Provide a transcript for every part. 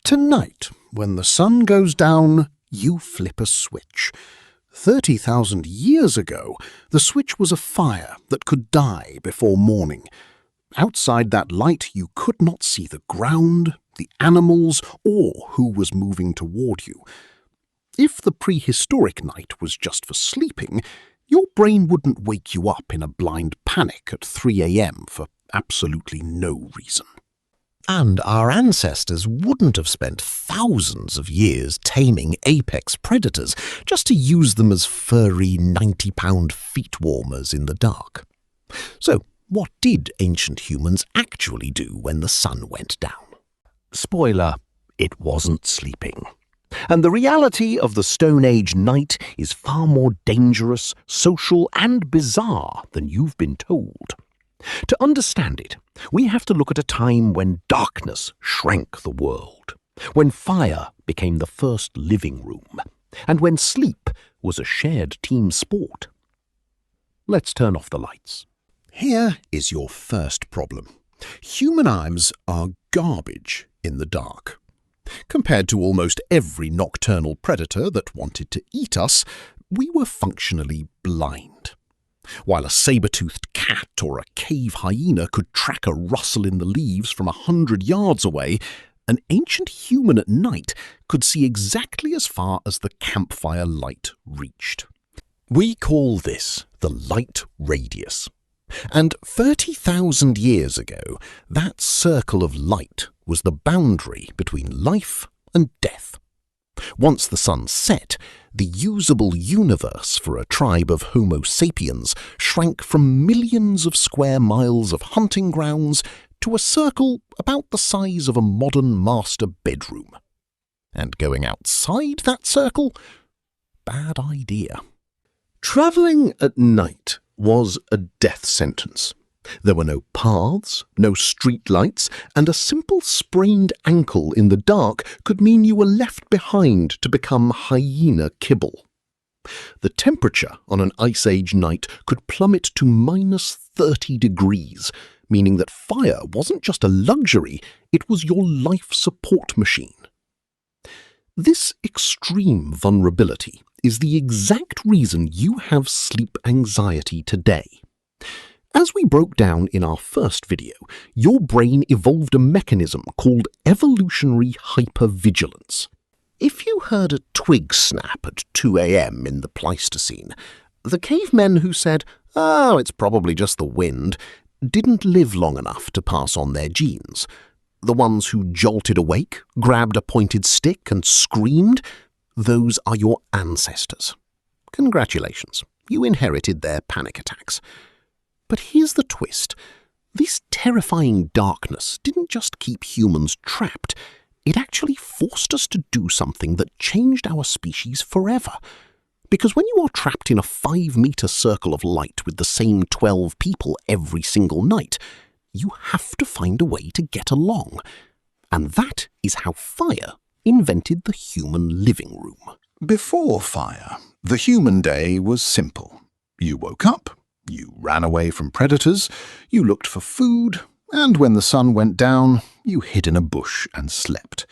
Tonight, when the sun goes down, you flip a switch. 30,000 years ago, the switch was a fire that could die before morning. Outside that light, you could not see the ground, the animals, or who was moving toward you. If the prehistoric night was just for sleeping, your brain wouldn't wake you up in a blind panic at 3 a.m. for absolutely no reason. And our ancestors wouldn't have spent thousands of years taming apex predators just to use them as furry 90-pound feet warmers in the dark. So, what did ancient humans actually do when the sun went down? Spoiler, it wasn't sleeping. And the reality of the Stone Age night is far more dangerous, social, and bizarre than you've been told. To understand it, we have to look at a time when darkness shrank the world, when fire became the first living room, and when sleep was a shared team sport. Let's turn off the lights. Here is your first problem. Human eyes are garbage in the dark. Compared to almost every nocturnal predator that wanted to eat us, we were functionally blind. While a saber-toothed cat or a cave hyena could track a rustle in the leaves from 100 yards away, an ancient human at night could see exactly as far as the campfire light reached. We call this the light radius. And 30,000 years ago, that circle of light was the boundary between life and death. Once the sun set, the usable universe for a tribe of Homo sapiens shrank from millions of square miles of hunting grounds to a circle about the size of a modern master bedroom. And going outside that circle? Bad idea. Travelling at night was a death sentence. There were no paths, no street lights, and a simple sprained ankle in the dark could mean you were left behind to become hyena kibble. The temperature on an Ice Age night could plummet to minus 30 degrees, meaning that fire wasn't just a luxury, it was your life support machine. This extreme vulnerability is the exact reason you have sleep anxiety today. As we broke down in our first video, your brain evolved a mechanism called evolutionary hyper-vigilance. If you heard a twig snap at 2 a.m. in the Pleistocene, the cavemen who said, "Oh, it's probably just the wind," didn't live long enough to pass on their genes. The ones who jolted awake, grabbed a pointed stick and screamed, those are your ancestors. Congratulations, you inherited their panic attacks. But here's the twist. This terrifying darkness didn't just keep humans trapped, it actually forced us to do something that changed our species forever. Because when you are trapped in a 5-meter circle of light with the same 12 people every single night, you have to find a way to get along. And that is how fire invented the human living room. Before fire, the human day was simple. You woke up, you ran away from predators, you looked for food, and when the sun went down, you hid in a bush and slept.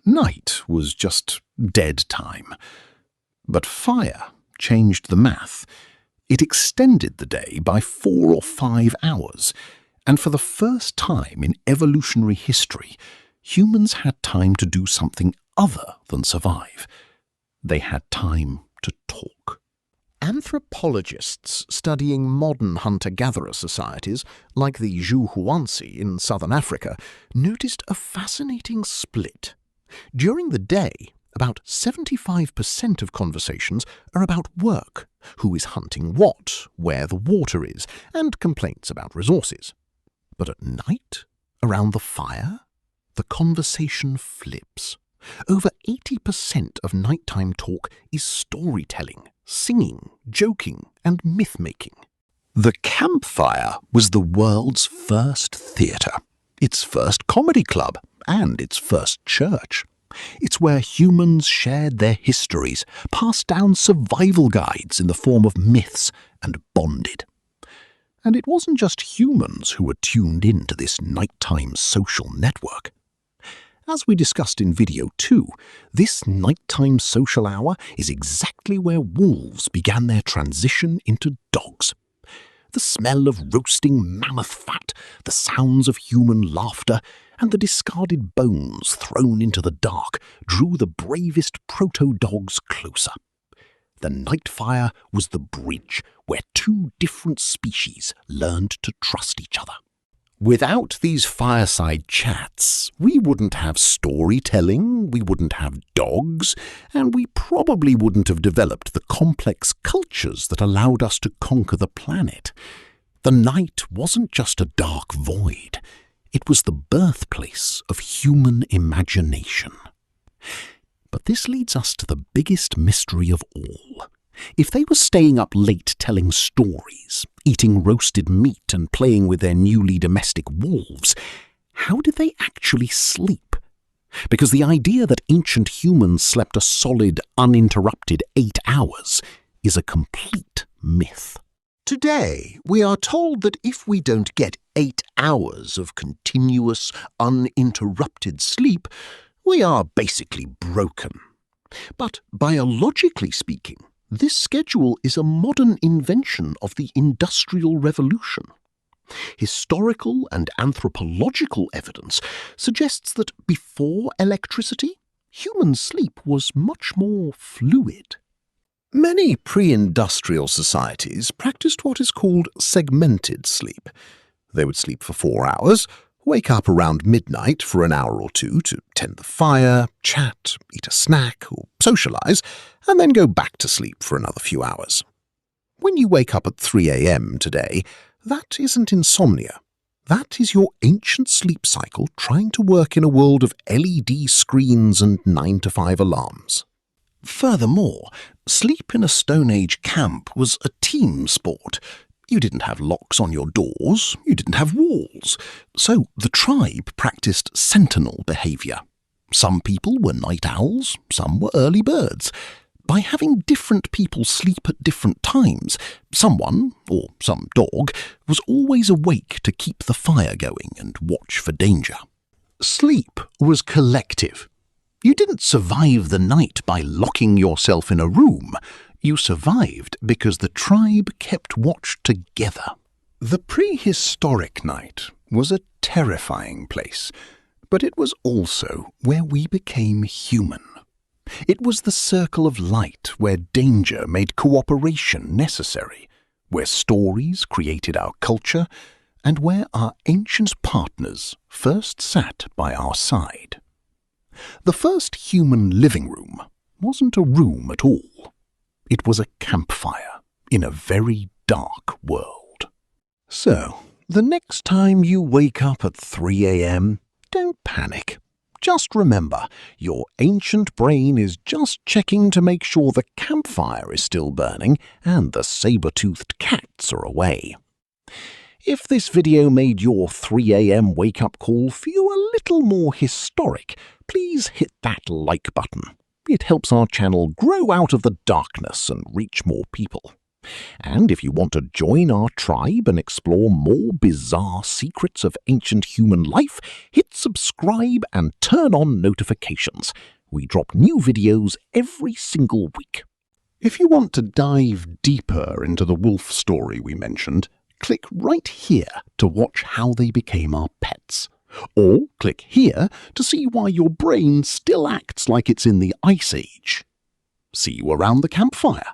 Night was just dead time. But fire changed the math. It extended the day by 4 or 5 hours, and for the first time in evolutionary history, humans had time to do something other than survive. They had time to talk. Anthropologists studying modern hunter-gatherer societies, like the Zhuhuansi in southern Africa, noticed a fascinating split. During the day, about 75% of conversations are about work, who is hunting what, where the water is, and complaints about resources. But at night, around the fire, the conversation flips. Over 80% of nighttime talk is storytelling, singing, joking, and myth-making. The campfire was the world's first theatre, its first comedy club, and its first church. It's where humans shared their histories, passed down survival guides in the form of myths, and bonded. And it wasn't just humans who were tuned into this nighttime social network. As we discussed in video 2, this nighttime social hour is exactly where wolves began their transition into dogs. The smell of roasting mammoth fat, the sounds of human laughter, and the discarded bones thrown into the dark drew the bravest proto-dogs closer. The night fire was the bridge where two different species learned to trust each other. Without these fireside chats, we wouldn't have storytelling, we wouldn't have dogs, and we probably wouldn't have developed the complex cultures that allowed us to conquer the planet. The night wasn't just a dark void, it was the birthplace of human imagination. But this leads us to the biggest mystery of all. If they were staying up late telling stories, eating roasted meat and playing with their newly domestic wolves, how did they actually sleep? Because the idea that ancient humans slept a solid, uninterrupted 8 hours is a complete myth. Today, we are told that if we don't get 8 hours of continuous, uninterrupted sleep, we are basically broken. But biologically speaking, this schedule is a modern invention of the Industrial Revolution. Historical and anthropological evidence suggests that before electricity, human sleep was much more fluid. Many pre-industrial societies practiced what is called segmented sleep. They would sleep for 4 hours, wake up around midnight for an hour or two to tend the fire, chat, eat a snack, or socialize, and then go back to sleep for another few hours. When you wake up at 3 a.m. today, that isn't insomnia. That is your ancient sleep cycle trying to work in a world of LED screens and 9-to-5 alarms. Furthermore, sleep in a Stone Age camp was a team sport. You didn't have locks on your doors, you didn't have walls, so the tribe practiced sentinel behavior. Some people were night owls, some were early birds. By having different people sleep at different times, someone, or some dog, was always awake to keep the fire going and watch for danger. Sleep was collective. You didn't survive the night by locking yourself in a room. You survived because the tribe kept watch together. The prehistoric night was a terrifying place, but it was also where we became human. It was the circle of light where danger made cooperation necessary, where stories created our culture, and where our ancient partners first sat by our side. The first human living room wasn't a room at all. It was a campfire in a very dark world. So, the next time you wake up at 3 a.m., don't panic. Just remember, your ancient brain is just checking to make sure the campfire is still burning and the saber-toothed cats are away. If this video made your 3 a.m. wake-up call feel a little more historic, please hit that like button. It helps our channel grow out of the darkness and reach more people. And if you want to join our tribe and explore more bizarre secrets of ancient human life, hit subscribe and turn on notifications. We drop new videos every single week. If you want to dive deeper into the wolf story we mentioned, click right here to watch how they became our pets. Or click here to see why your brain still acts like it's in the Ice Age. See you around the campfire.